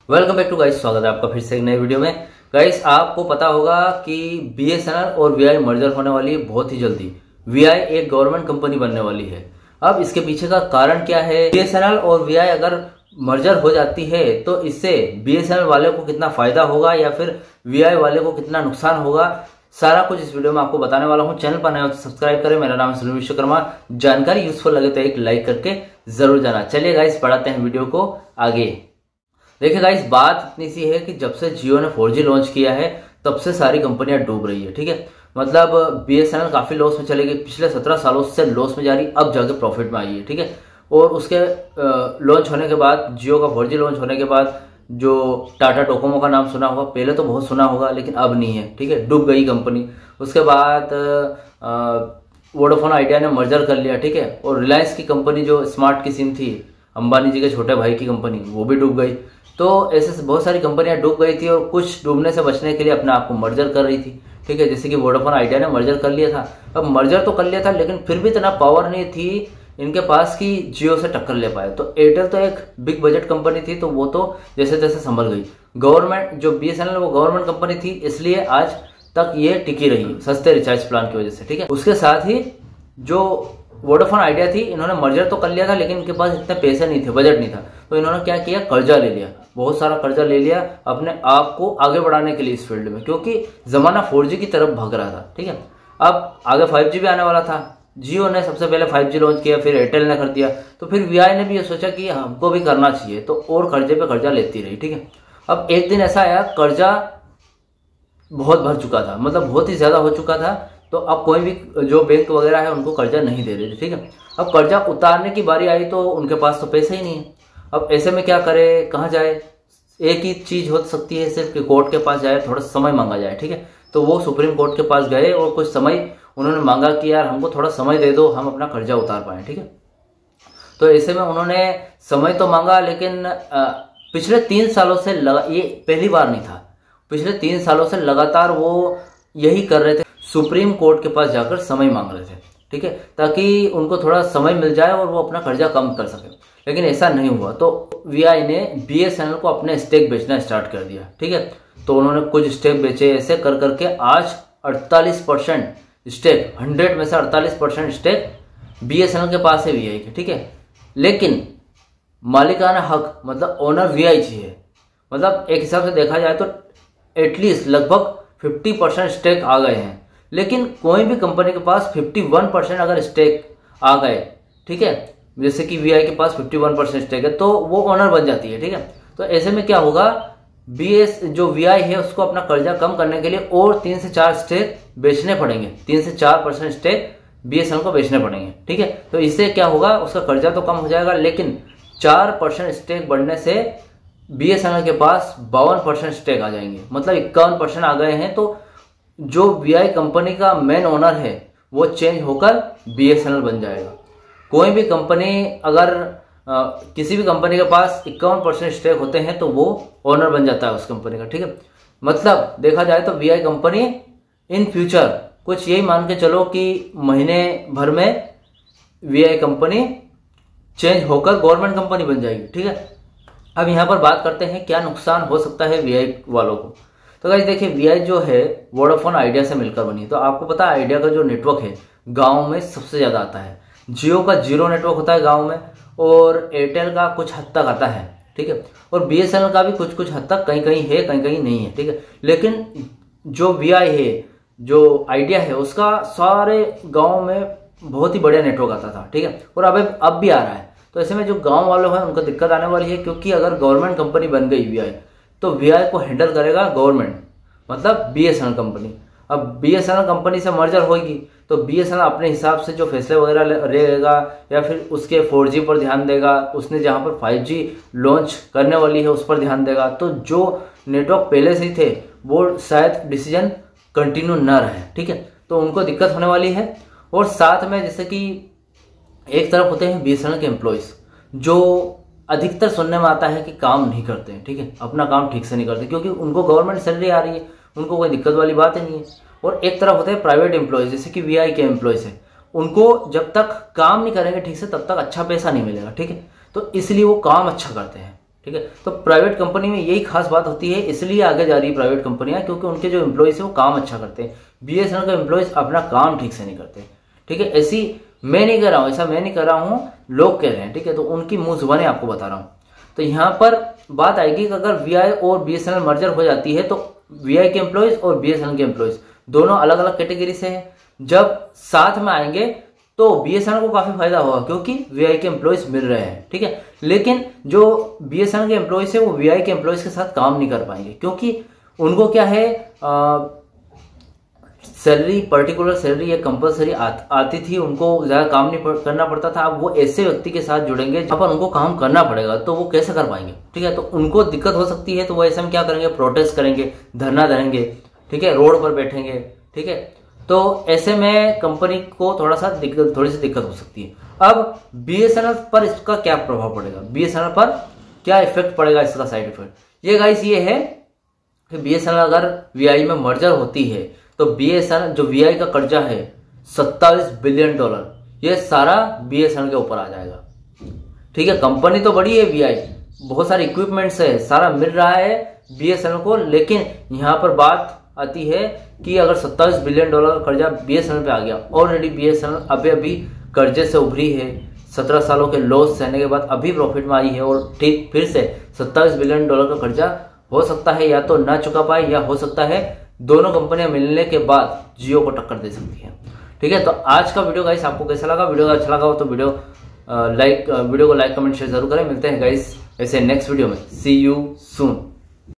Welcome back to guys, स्वागत है आपका फिर से एक नए वीडियो में। गाइस, आपको पता होगा कि बीएसएनएल और वीआई मर्जर होने वाली है बहुत ही जल्दी। वीआई एक गवर्नमेंट कंपनी बनने वाली है। अब इसके पीछे का कारण क्या है? बीएसएनएल और वीआई अगर मर्जर हो जाती है तो इससे बीएसएनएल वाले को कितना फायदा होगा या फिर वीआई वाले को कितना नुकसान होगा, सारा कुछ इस वीडियो में आपको बताने वाला हूं। चैनल पर नए हो तो सब्सक्राइब करें। मेरा नाम है सुनील विश्वकर्मा। जानकारी यूजफुल लगे तो एक लाइक करके जरूर जाना। चलिए गाइस, बढ़ाते हैं वीडियो को आगे। देखिए गाइस, बात इतनी सी है कि जब से जियो ने 4G लॉन्च किया है तब से सारी कंपनियां डूब रही है। ठीक है, मतलब बीएसएनएल काफी लॉस में चले गई, पिछले 17 सालों से लॉस में जा रही, अब जाके प्रॉफिट में आई है। ठीक है, और उसके लॉन्च होने के बाद, जियो का 4G लॉन्च होने के बाद, जो टाटा डोकोमो का नाम सुना होगा, पहले तो बहुत सुना होगा लेकिन अब नहीं है। ठीक है, डूब गई कंपनी। उसके बाद वोडाफोन आइडिया ने मर्जर कर लिया। ठीक है, और रिलायंस की कंपनी जो स्मार्ट की सिम थी, अंबानी जी के छोटे भाई की कंपनी, वो भी डूब गई। तो ऐसे बहुत सारी कंपनियां डूब गई थी और कुछ डूबने से बचने के लिए अपने आप को मर्जर कर रही थी। ठीक है, जैसे कि वोडाफोन आइडिया ने मर्जर कर लिया था। अब मर्जर तो कर लिया था लेकिन फिर भी इतना पावर नहीं थी इनके पास कि जियो से टक्कर ले पाए। तो एयरटेल तो एक बिग बजट कंपनी थी, तो वो तो जैसे तैसे संभल गई। गवर्नमेंट जो बीएसएनएल वो गवर्नमेंट कंपनी थी, इसलिए आज तक ये टिकी रही सस्ते रिचार्ज प्लान की वजह से। ठीक है, उसके साथ ही जो वोडाफोन आइडिया थी, इन्होंने मर्जर तो कर लिया था लेकिन इनके पास इतने पैसे नहीं थे, बजट नहीं था। तो इन्होंने क्या किया, कर्जा ले लिया, बहुत सारा कर्जा ले लिया अपने आप को आगे बढ़ाने के लिए इस फील्ड में, क्योंकि जमाना 4G की तरफ भाग रहा था। ठीक है, अब आगे 5G भी आने वाला था। जियो ने सबसे पहले 5G लॉन्च किया, फिर एयरटेल ने कर दिया, तो फिर वीआई ने भी ये सोचा कि हमको भी करना चाहिए, तो और कर्जे पे कर्जा लेती रही। ठीक है, अब एक दिन ऐसा आया, कर्जा बहुत भर चुका था, मतलब बहुत ही ज्यादा हो चुका था। तो अब कोई भी जो बैंक वगैरह है उनको कर्जा नहीं दे रहे थे। ठीक है, अब कर्जा उतारने की बारी आई तो उनके पास तो पैसे ही नहीं है। अब ऐसे में क्या करे, कहाँ जाए? एक ही चीज हो सकती है सिर्फ कि कोर्ट के पास जाए, थोड़ा समय मांगा जाए। ठीक है, तो वो सुप्रीम कोर्ट के पास गए और कुछ समय उन्होंने मांगा कि यार हमको थोड़ा समय दे दो, हम अपना कर्जा उतार पाए। ठीक है, तो ऐसे में उन्होंने समय तो मांगा लेकिन पिछले 3 सालों से ये पहली बार नहीं था, पिछले 3 सालों से लगातार वो यही कर रहे थे, सुप्रीम कोर्ट के पास जाकर समय मांग रहे थे। ठीक है, ताकि उनको थोड़ा समय मिल जाए और वो अपना कर्जा कम कर सके, लेकिन ऐसा नहीं हुआ। तो वीआई ने बीएसएनएल को अपने स्टेक बेचना स्टार्ट कर दिया। ठीक है, तो उन्होंने कुछ स्टेक बेचे, ऐसे कर करके आज 48% स्टेक, 100 में से 48% स्टेक बीएसएनएल के पास है वीआई के। ठीक है, लेकिन मालिकाना हक मतलब ओनर वीआई चाहिए। मतलब एक हिसाब से देखा जाए तो एटलीस्ट लगभग 50% स्टेक आ गए हैं, लेकिन कोई भी कंपनी के पास 51% अगर स्टेक आ गए, ठीक है, जैसे कि वीआई के पास 51% स्टेक है, तो वो ओनर बन जाती है। ठीक है, तो ऐसे में क्या होगा, जो वीआई है उसको अपना कर्जा कम करने के लिए और 3 से 4 स्टेक बेचने पड़ेंगे, 3 से 4% स्टेक बीएसएनएल को बेचने पड़ेंगे। ठीक है, तो इससे क्या होगा, उसका कर्जा तो कम हो जाएगा, लेकिन 4% स्टेक बढ़ने से बीएसएनएल के पास 52% स्टेक आ जाएंगे, मतलब 51% आ गए हैं। तो जो वीआई कंपनी का मेन ओनर है वो चेंज होकर बीएसएनएल बन जाएगा। कोई भी कंपनी अगर किसी भी कंपनी के पास 51% स्टेक होते हैं तो वो ओनर बन जाता है उस कंपनी का। ठीक है, मतलब देखा जाए तो वीआई कंपनी इन फ्यूचर कुछ यही मान के चलो कि महीने भर में वीआई कंपनी चेंज होकर गवर्नमेंट कंपनी बन जाएगी। ठीक है, अब यहाँ पर बात करते हैं क्या नुकसान हो सकता है वीआई वालों को। तो गाइस देखिए, वीआई जो है वोडाफोन आइडिया से मिलकर बनी है। तो आपको पता है आइडिया का जो नेटवर्क है गांव में सबसे ज्यादा आता है, जियो का 0 नेटवर्क होता है गांव में, और एयरटेल का कुछ हद तक आता है। ठीक है, और बीएसएनएल का भी कुछ हद तक कहीं कहीं है, कहीं कहीं नहीं है। ठीक है, लेकिन जो वीआई है, जो आइडिया है, उसका सारे गाँव में बहुत ही बढ़िया नेटवर्क आता था। ठीक है, और अब भी आ रहा है। तो ऐसे में जो गांव वालों हैं उनको दिक्कत आने वाली है, क्योंकि अगर गवर्नमेंट कंपनी बन गई वीआई, तो वीआई को हैंडल करेगा गवर्नमेंट, मतलब बीएसएनएल कंपनी। अब बीएसएनएल कंपनी से मर्जर होगी तो बीएसएनएल अपने हिसाब से जो फैसले वगैरह लेगा या फिर उसके 4G पर ध्यान देगा, उसने जहां पर 5G लॉन्च करने वाली है उस पर ध्यान देगा। तो जो नेटवर्क पहले से ही थे वो शायद डिसीजन कंटिन्यू न रहे। ठीक है, तो उनको दिक्कत होने वाली है। और साथ में जैसे कि एक तरफ होते हैं बीएसएनएल के एम्प्लॉयज, जो अधिकतर सुनने में आता है कि काम नहीं करते हैं। ठीक है, अपना काम ठीक से नहीं करते क्योंकि उनको गवर्नमेंट सैलरी आ रही है, उनको कोई दिक्कत वाली बात ही नहीं है। और एक तरफ होते हैं प्राइवेट एम्प्लॉयज, जैसे कि वीआई के एम्प्लॉयज है, उनको जब तक काम नहीं करेंगे ठीक से तब तक अच्छा पैसा नहीं मिलेगा। ठीक है, तो इसलिए वो काम अच्छा करते हैं। ठीक है। तो प्राइवेट कंपनी में यही खास बात होती है, इसलिए आगे जा रही है प्राइवेट कंपनियां, क्योंकि उनके जो एम्प्लॉयज है वो काम अच्छा करते हैं। बीएसएनएल के एम्प्लॉयज अपना काम ठीक से नहीं करते, ठीक है। ऐसी मैं नहीं कर रहा हूँ, ऐसा मैं नहीं कर रहा हूँ, लोग कह रहे हैं, ठीक है। तो उनकी मुंह जुबानी आपको बता रहा हूँ। तो यहाँ पर बात आएगी कि अगर वीआई और बीएसएनएल मर्जर हो जाती है तो वीआई के एम्प्लॉयज और बीएसएनएल के एम्प्लॉयज दोनों अलग अलग कैटेगरी से हैं। जब साथ में आएंगे तो बीएसएनएल को काफी फायदा होगा, क्योंकि वीआई के एम्प्लॉयज मिल रहे हैं, ठीक है। लेकिन जो बीएसएनएल के एम्प्लॉयज है वो वीआई के एम्प्लॉयज के साथ काम नहीं कर पाएंगे, क्योंकि उनको क्या है, सैलरी, पर्टिकुलर सैलरी या कंपलसरी आती थी, उनको ज्यादा काम नहीं करना पड़ता था। अब वो ऐसे व्यक्ति के साथ जुड़ेंगे जहां पर उनको काम करना पड़ेगा, तो वो कैसे कर पाएंगे, ठीक है। तो उनको दिक्कत हो सकती है, तो वो ऐसे में क्या करेंगे, प्रोटेस्ट करेंगे, धरना देंगे, ठीक है, रोड पर बैठेंगे, ठीक है। तो ऐसे में कंपनी को थोड़ी सी दिक्कत हो सकती है। अब बीएसएनएल पर इसका क्या प्रभाव पड़ेगा, बीएसएनएल पर क्या इफेक्ट पड़ेगा, इसका साइड इफेक्ट ये गाइस ये है कि बीएसएनएल अगर वीआई में मर्जर होती है तो बीएसएनएल जो वीआई का कर्जा है 27 बिलियन डॉलर, ये सारा बीएसएनएल के ऊपर आ जाएगा, ठीक है। कंपनी तो बड़ी है वीआई, बहुत सारे इक्विपमेंट्स है, सारा मिल रहा है बीएसएनएल को, लेकिन यहाँ पर बात आती है कि अगर 27 बिलियन डॉलर कर्जा बीएसएनएल पे आ गया, ऑलरेडी बीएसएनएल अभी कर्जे से उभरी है, 17 सालों के लॉस सहने के बाद अभी प्रॉफिट में आई है, और ठीक फिर से 27 बिलियन डॉलर का कर्जा हो सकता है या तो ना चुका पाए, या हो सकता है दोनों कंपनियां मिलने के बाद जियो को टक्कर दे सकती है, ठीक है। तो आज का वीडियो गाइस आपको कैसा लगा, वीडियो अच्छा लगा हो तो वीडियो को लाइक कमेंट शेयर जरूर करें। मिलते हैं गाइस ऐसे नेक्स्ट वीडियो में, सी यू सून।